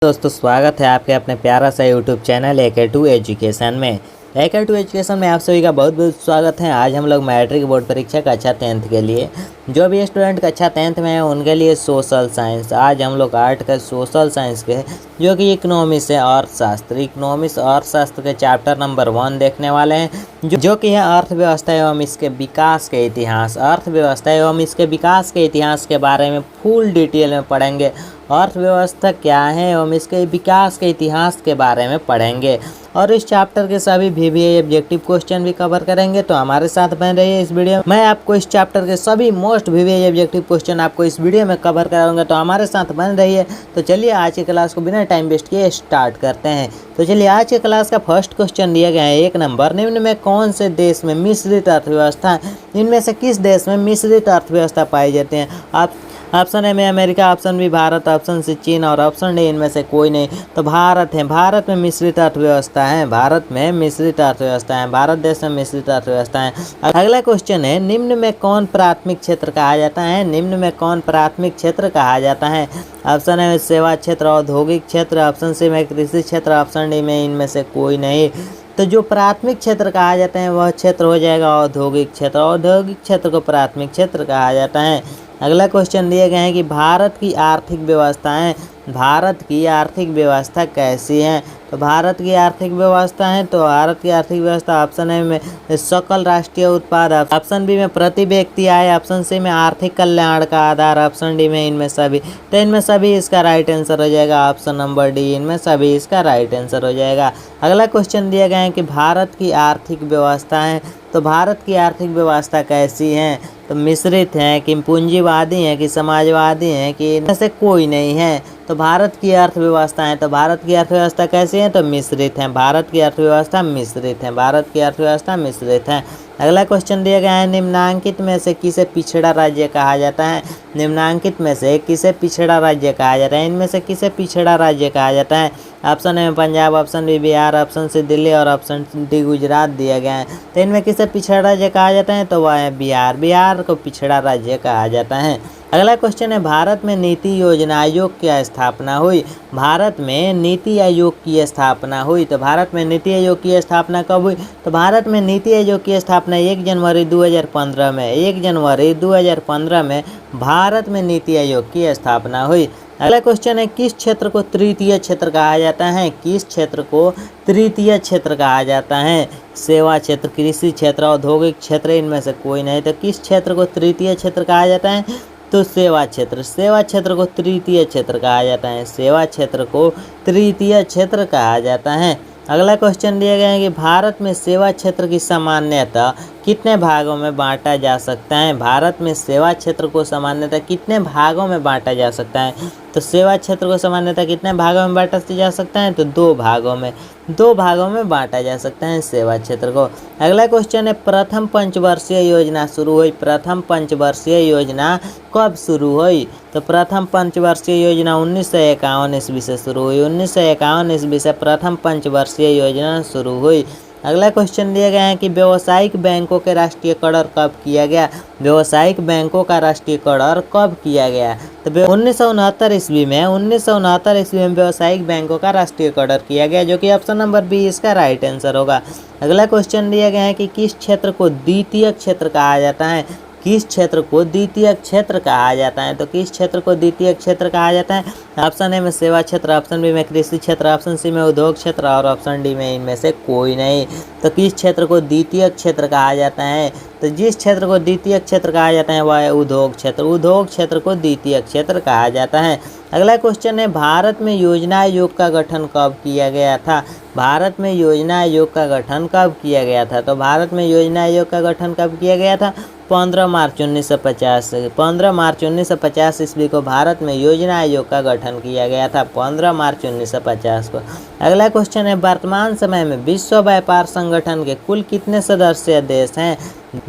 दोस्तों स्वागत है आपके अपने प्यारा सा यूट्यूब चैनल AK2 एजुकेशन में। AK2 एजुकेशन में आप सभी का बहुत बहुत स्वागत है। आज हम लोग मैट्रिक बोर्ड परीक्षा कक्षा 10th के लिए जो भी स्टूडेंट कक्षा 10th में है उनके लिए सोशल साइंस, आज हम लोग आर्ट का सोशल साइंस के जो कि इकोनॉमिक्स है, अर्थशास्त्र, इकोनॉमिक्स अर्थशास्त्र के चैप्टर नंबर 1 देखने वाले हैं जो कि है अर्थव्यवस्था एवं इसके विकास के इतिहास। अर्थव्यवस्था एवं इसके विकास के इतिहास के बारे में फुल डिटेल में पढ़ेंगे। अर्थव्यवस्था क्या है एवं इसके विकास के इतिहास के बारे में पढ़ेंगे और इस चैप्टर के सभी VVI ऑब्जेक्टिव क्वेश्चन भी कवर करेंगे। तो हमारे साथ बन रहिए इस वीडियो में। मैं आपको इस चैप्टर के सभी मोस्ट VVI ऑब्जेक्टिव क्वेश्चन आपको इस वीडियो में कवर कराऊंगा, तो हमारे साथ बन रहिए। तो चलिए आज की क्लास को बिना टाइम वेस्ट किए स्टार्ट करते हैं। तो चलिए आज की क्लास का फर्स्ट क्वेश्चन दिया गया है 1 नंबर, निम्न में कौन से देश में मिश्रित अर्थव्यवस्था, इनमें से किस देश में मिश्रित अर्थव्यवस्था पाई जाती है? आप ऑप्शन ए में America, option B Bharat, option C चीन और ऑप्शन डी इनमें से कोई नहीं। तो भारत है, भारत में मिश्रित अर्थव्यवस्था है, भारत में मिश्रित अर्थव्यवस्था है, भारत देश में मिश्रित अर्थव्यवस्था है। अगला क्वेश्चन है निम्न में कौन प्राथमिक क्षेत्र कहा जाता है? निम्न में कौन प्राथमिक क्षेत्र कहा जाता है? ऑप्शन ए में सेवा क्षेत्र, औद्योगिक क्षेत्र, ऑप्शन सी में कृषि क्षेत्र, ऑप्शन डी में इनमें से कोई नहीं। तो जो प्राथमिक क्षेत्र कहा जाता है वह क्षेत्र हो जाएगा औद्योगिक क्षेत्र, औद्योगिक क्षेत्र को प्राथमिक क्षेत्र कहा जाता है। अगला क्वेश्चन दिए गए हैं कि भारत की आर्थिक व्यवस्थाएं, भारत की आर्थिक व्यवस्था कैसी है? तो भारत की आर्थिक व्यवस्था है, तो भारत की आर्थिक व्यवस्था ऑप्शन ए में सकल राष्ट्रीय उत्पाद, ऑप्शन बी में प्रति व्यक्ति आय, ऑप्शन सी में आर्थिक कल्याण का आधार, ऑप्शन डी में इनमें सभी। तो इनमें सभी इसका राइट आंसर हो जाएगा ऑप्शन नंबर डी, इनमें सभी इसका राइट आंसर हो जाएगा। अगला क्वेश्चन दिया गया है कि भारत की आर्थिक व्यवस्था है, तो भारत की आर्थिक व्यवस्था कैसी है? तो मिश्रित है कि पूंजीवादी है कि समाजवादी है कि इनमें से कोई नहीं है। तो भारत की अर्थव्यवस्था है, तो भारत की अर्थव्यवस्था कैसी है? तो मिश्रित है, भारत की अर्थव्यवस्था मिश्रित है, भारत की अर्थव्यवस्था मिश्रित है। अगला क्वेश्चन दिया गया है निम्नांकित में से किसे पिछड़ा राज्य कहा जाता है? निम्नांकित में से किसे पिछड़ा राज्य कहा जाता है? इनमें से किसे पिछड़ा राज्य कहा जाता है? ऑप्शन ए में Punjab, option B Bihar, option C Delhi और ऑप्शन डी गुजरात दिया गया है। तो इनमें किसे पिछड़ा राज्य कहा जाता है? तो वह है बिहार, बिहार को पिछड़ा राज्य कहा जाता है। अगला क्वेश्चन है भारत में नीति योजना आयोग की स्थापना हुई? भारत में नीति आयोग की स्थापना हुई, तो भारत में नीति आयोग की स्थापना कब हुई? तो भारत में नीति आयोग की स्थापना 1 जनवरी 2015 में, 1 जनवरी 2015 में भारत में नीति आयोग की स्थापना हुई। अगला क्वेश्चन है किस क्षेत्र को तृतीय क्षेत्र कहा जाता है? किस क्षेत्र को तृतीय क्षेत्र कहा जाता है? सेवा क्षेत्र, कृषि क्षेत्र, औद्योगिक क्षेत्र, इनमें से कोई नहीं। तो किस क्षेत्र को तृतीय क्षेत्र कहा जाता है? तो सेवा क्षेत्र, सेवा क्षेत्र को तृतीय क्षेत्र कहा जाता है, सेवा क्षेत्र को तृतीय क्षेत्र कहा जाता है। अगला क्वेश्चन दिया गया है कि भारत में सेवा क्षेत्र की सामान्यतः कितने भागों में बांटा जा सकता है? भारत में सेवा क्षेत्र को सामान्यतः कितने भागों में बांटा जा सकता है? तो सेवा क्षेत्र को सामान्यतः कितने भागों में बांटा जा सकता है? तो 2 भागों में, 2 भागों में बांटा जा सकता है सेवा क्षेत्र को। अगला क्वेश्चन है प्रथम पंचवर्षीय योजना शुरू हुई, प्रथम पंचवर्षीय योजना कब शुरू हुई? तो प्रथम पंचवर्षीय योजना 1951 ईस्वी से शुरू हुई, 1951 ईस्वी से प्रथम पंचवर्षीय योजना शुरू हुई। अगला क्वेश्चन दिया गया है कि व्यावसायिक बैंकों के राष्ट्रीयकरण कब किया गया? व्यावसायिक बैंकों का राष्ट्रीयकरण कब किया गया? तो 1969 ईस्वी में, 1969 ईस्वी में व्यावसायिक बैंकों का राष्ट्रीयकरण किया गया, जो कि ऑप्शन नंबर बी इसका राइट आंसर होगा। अगला क्वेश्चन दिया गया है कि किस क्षेत्र को द्वितीय क्षेत्र कहा जाता है? किस क्षेत्र को द्वितीय क्षेत्र कहा जाता है? तो किस क्षेत्र को द्वितीय क्षेत्र कहा जाता है? ऑप्शन ए में सेवा क्षेत्र, ऑप्शन बी में कृषि क्षेत्र, ऑप्शन सी में उद्योग क्षेत्र और ऑप्शन डी में इनमें से कोई नहीं। तो किस क्षेत्र को द्वितीय क्षेत्र कहा जाता है? तो जिस क्षेत्र को द्वितीय क्षेत्र कहा जाता है वह है उद्योग क्षेत्र, उद्योग क्षेत्र को द्वितीय क्षेत्र कहा जाता है। अगला क्वेश्चन है भारत में योजना आयोग का गठन कब किया गया था? भारत में योजना आयोग का गठन कब किया गया था? तो भारत में योजना आयोग का गठन कब किया गया था? 15 मार्च 1950, 15 मार्च 1950 ईस्वी को भारत में योजना आयोग का गठन किया गया था, 15 मार्च 1950 को। अगला क्वेश्चन है वर्तमान समय में विश्व व्यापार संगठन के कुल कितने सदस्य देश हैं?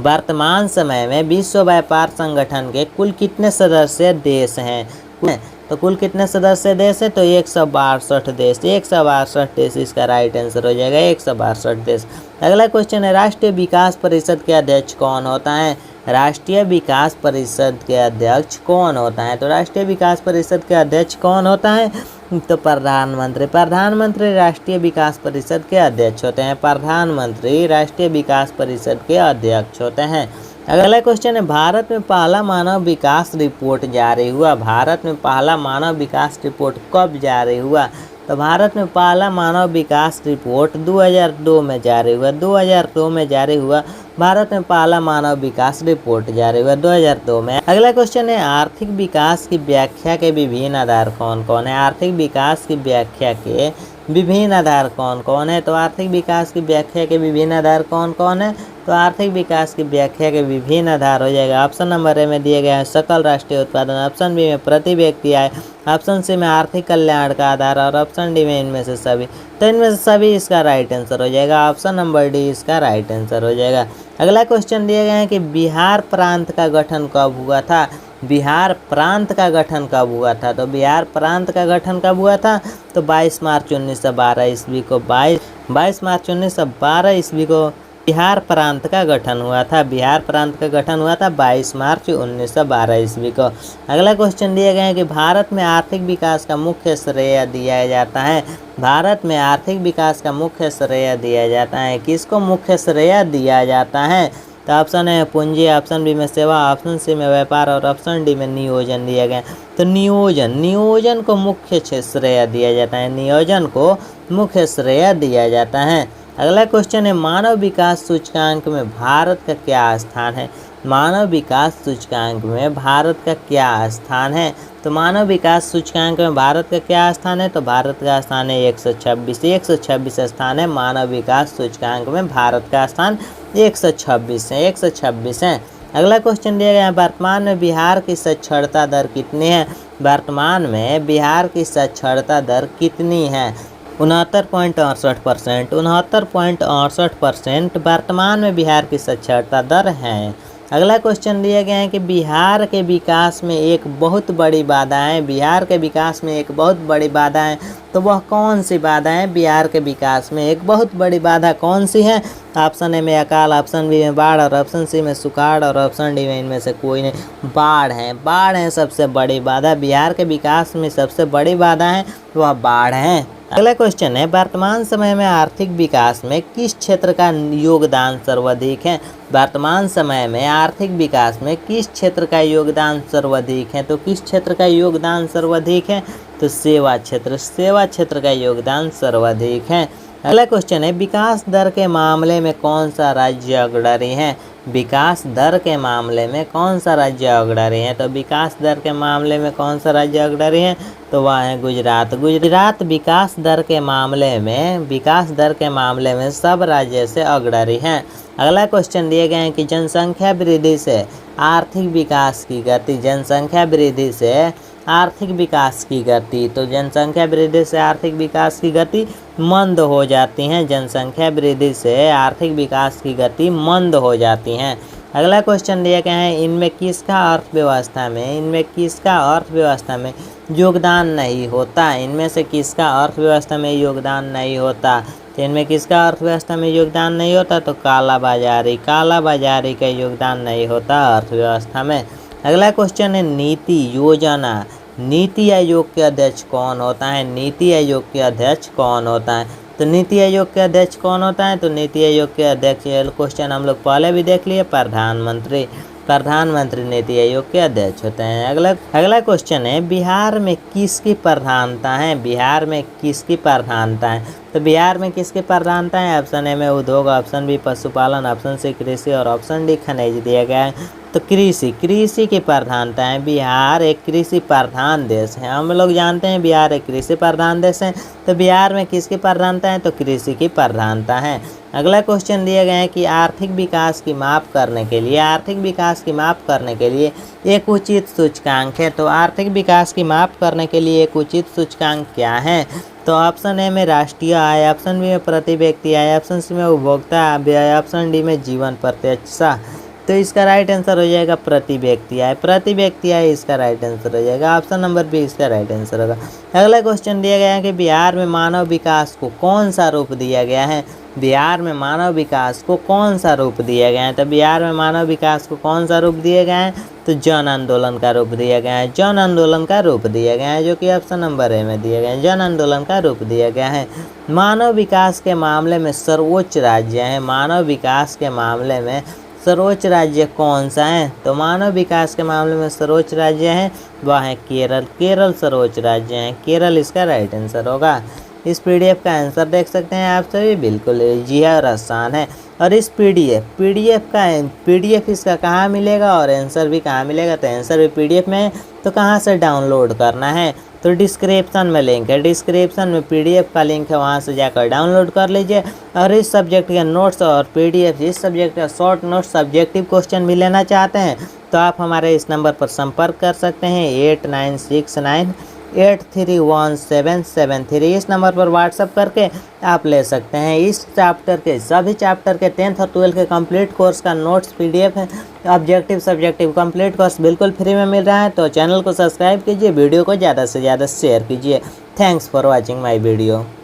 वर्तमान समय में विश्व व्यापार संगठन के कुल कितने सदस्य देश हैं? तो कुल कितने सदस्य देश है? तो 162 देश, 162 देश इसका राइट आंसर हो जाएगा, 162 देश। अगला क्वेश्चन है राष्ट्रीय विकास परिषद के अध्यक्ष कौन होता है? राष्ट्रीय विकास परिषद के अध्यक्ष कौन होता है? तो राष्ट्रीय विकास परिषद के अध्यक्ष कौन होता है? तो प्रधानमंत्री। प्रधानमंत्री राष्ट्रीय विकास परिषद के अध्यक्ष होते हैं। प्रधानमंत्री राष्ट्रीय विकास परिषद के अध्यक्ष होते हैं। अगला क्वेश्चन है, भारत में पहला मानव विकास रिपोर्ट जारी हुआ। भारत में पहला मानव विकास रिपोर्ट कब जारी हुआ? तो भारत में पहला मानव विकास रिपोर्ट 2002 में जारी हुआ। 2002 में जारी हुआ भारत में पहला मानव विकास रिपोर्ट जारी हुआ 2002 में। अगला क्वेश्चन है, आर्थिक विकास की व्याख्या के विभिन्न आधार कौन कौन है? आर्थिक विकास की व्याख्या के विभिन्न आधार कौन कौन है? तो आर्थिक विकास की व्याख्या के विभिन्न आधार कौन कौन है? तो आर्थिक विकास की व्याख्या के विभिन्न आधार हो जाएगा। ऑप्शन नंबर ए में दिए गए हैं सकल राष्ट्रीय उत्पादन, ऑप्शन बी में प्रति व्यक्ति आय, ऑप्शन सी में आर्थिक कल्याण का आधार और ऑप्शन डी में इनमें से सभी। तो इनमें से सभी इसका राइट आंसर हो जाएगा। ऑप्शन नंबर डी इसका राइट आंसर हो जाएगा। अगला क्वेश्चन दिए गए हैं कि बिहार प्रांत का गठन कब हुआ था? बिहार प्रांत का गठन कब हुआ था? तो बिहार प्रांत का गठन कब हुआ था? तो 22 मार्च 1912 ईस्वी को 22 मार्च 1912 ईस्वी को बिहार प्रांत का गठन हुआ था। बिहार प्रांत का गठन हुआ था 22 मार्च 1912 ईस्वी को। अगला क्वेश्चन दिए गए हैं कि भारत में आर्थिक विकास का मुख्य श्रेय दिया जाता है। भारत में आर्थिक विकास का मुख्य श्रेय दिया जाता है। किसको मुख्य श्रेय दिया जाता है? तो ऑप्शन है पूंजी, ऑप्शन बी में सेवा, ऑप्शन सी में व्यापार और ऑप्शन डी में नियोजन दिया गया। तो नियोजन को मुख्य श्रेय दिया जाता है। नियोजन को मुख्य श्रेय दिया जाता है। अगला क्वेश्चन है, मानव विकास सूचकांक में भारत का क्या स्थान है? मानव विकास सूचकांक में भारत का क्या स्थान है? तो मानव विकास सूचकांक में भारत का क्या स्थान है? तो भारत का स्थान है 126 स्थान है। मानव विकास सूचकांक में भारत का स्थान 126 है। अगला क्वेश्चन दिया गया है, वर्तमान में बिहार की साक्षरता दर कितनी है? वर्तमान में बिहार की साक्षरता दर कितनी है? 69.68%। 69.68% वर्तमान में बिहार की साक्षरता दर है। अगला क्वेश्चन दिया गया है कि बिहार के विकास में एक बहुत बड़ी बाधा है। बिहार के विकास में एक बहुत बड़ी बाधा है, तो वह कौन सी बाधा है? बिहार के विकास में एक बहुत बड़ी बाधा कौन सी है? ऑप्शन ए में अकाल, ऑप्शन बी में बाढ़ और ऑप्शन सी में सुखाड़ और ऑप्शन डी में इनमें से कोई नहीं। बाढ़ है सबसे बड़ी बाधा। बिहार के विकास में सबसे बड़ी बाधा है वह बाढ़ है। अगला क्वेश्चन है, वर्तमान समय में आर्थिक विकास में किस क्षेत्र का योगदान सर्वाधिक है? वर्तमान समय में आर्थिक विकास में किस क्षेत्र का योगदान सर्वाधिक है? तो किस क्षेत्र का योगदान सर्वाधिक है? तो सेवा क्षेत्र का योगदान सर्वाधिक है। अगला क्वेश्चन है, विकास दर के मामले में कौन सा राज्य अग्रणी है? विकास दर के मामले में कौन सा राज्य अग्रणी है? तो विकास दर के मामले में कौन सा राज्य अग्रणी है? तो वह है गुजरात। गुजरात विकास दर के मामले में सब राज्य से अग्रणी है। अगला क्वेश्चन दिए गए हैं कि जनसंख्या वृद्धि से आर्थिक विकास की गति। जनसंख्या वृद्धि से आर्थिक विकास की गति। तो जनसंख्या वृद्धि से आर्थिक विकास की गति मंद हो जाती हैं। जनसंख्या वृद्धि से आर्थिक विकास की गति मंद हो जाती हैं। अगला क्वेश्चन दिया गया है, इनमें किसका अर्थव्यवस्था में योगदान नहीं होता? इनमें से किसका अर्थव्यवस्था में योगदान नहीं होता? तो इनमें किसका अर्थव्यवस्था में योगदान नहीं होता? तो काला बाजारी का योगदान नहीं होता अर्थव्यवस्था में। अगला क्वेश्चन है, नीति आयोग के अध्यक्ष कौन होता है? नीति आयोग के अध्यक्ष कौन होता है? तो नीति आयोग के अध्यक्ष कौन होता है? तो नीति आयोग के अध्यक्ष, क्वेश्चन हम लोग पहले भी देख लिए, प्रधानमंत्री नीति आयोग के अध्यक्ष होते हैं। अगला क्वेश्चन है, बिहार में किसकी प्रधानता है? बिहार में किसकी प्रधानता है? तो बिहार में किसकी प्रधानता है? ऑप्शन ए में उद्योग, ऑप्शन बी पशुपालन, ऑप्शन सी कृषि और ऑप्शन डी खनिज दिया गया है। तो कृषि की प्रधानता है। बिहार एक कृषि प्रधान देश है। हम लोग जानते हैं बिहार एक कृषि प्रधान देश है। तो बिहार में किसकी प्रधानता है? तो कृषि की प्रधानता है। अगला क्वेश्चन दिए गए हैं कि आर्थिक विकास की माप करने के लिए एक उचित सूचकांक है। तो आर्थिक विकास की माप करने के लिए एक उचित सूचकांक क्या है? तो ऑप्शन ए में राष्ट्रीय आय, ऑप्शन बी में प्रति व्यक्ति आय, ऑप्शन सी में उपभोक्ता आय, ऑप्शन डी में जीवन प्रत्यक्षता। तो इसका राइट आंसर हो जाएगा प्रति व्यक्ति आय इसका राइट आंसर हो जाएगा। ऑप्शन नंबर बी इसका राइट आंसर होगा। अगला क्वेश्चन दिया गया है कि बिहार में मानव विकास को कौन सा रूप दिया गया है? बिहार में मानव विकास को कौन सा रूप दिया गया है? तो बिहार में मानव विकास को कौन सा रूप दिए गए हैं? तो तो जन आंदोलन का रूप दिया गया है, जन आंदोलन का रूप दिया गया है, जो कि ऑप्शन नंबर ए में दिया गया है, जन आंदोलन का रूप दिया गया है। मानव विकास के मामले में सर्वोच्च राज्य है, मानव विकास के मामले में सर्वोच्च राज्य कौन सा है? तो मानव विकास के मामले में सर्वोच्च राज्य है वह है केरल, केरल सर्वोच्च राज्य है, केरल इसका राइट आंसर होगा। इस पीडीएफ का आंसर देख सकते हैं आप सभी, बिल्कुल इजी है और आसान है। और इस पीडीएफ इसका कहाँ मिलेगा और आंसर भी कहाँ मिलेगा? तो आंसर भी पीडीएफ में है, तो कहाँ से डाउनलोड करना है? तो डिस्क्रिप्शन में लिंक है, डिस्क्रिप्शन में पीडीएफ का लिंक है, वहाँ से जाकर डाउनलोड कर लीजिए। और इस सब्जेक्ट के नोट्स और पीडीएफ, इस सब्जेक्ट का शॉर्ट नोट्स सब्जेक्टिव क्वेश्चन भी लेना चाहते हैं तो आप हमारे इस नंबर पर संपर्क कर सकते हैं 8969831773। इस नंबर पर व्हाट्सअप करके आप ले सकते हैं। इस चैप्टर के सभी चैप्टर के 10th और 12th के कंप्लीट कोर्स का नोट्स पीडीएफ है, ऑब्जेक्टिव सब्जेक्टिव कंप्लीट कोर्स बिल्कुल फ्री में मिल रहा है। तो चैनल को सब्सक्राइब कीजिए, वीडियो को ज़्यादा से ज़्यादा शेयर कीजिए। Thanks for watching my video.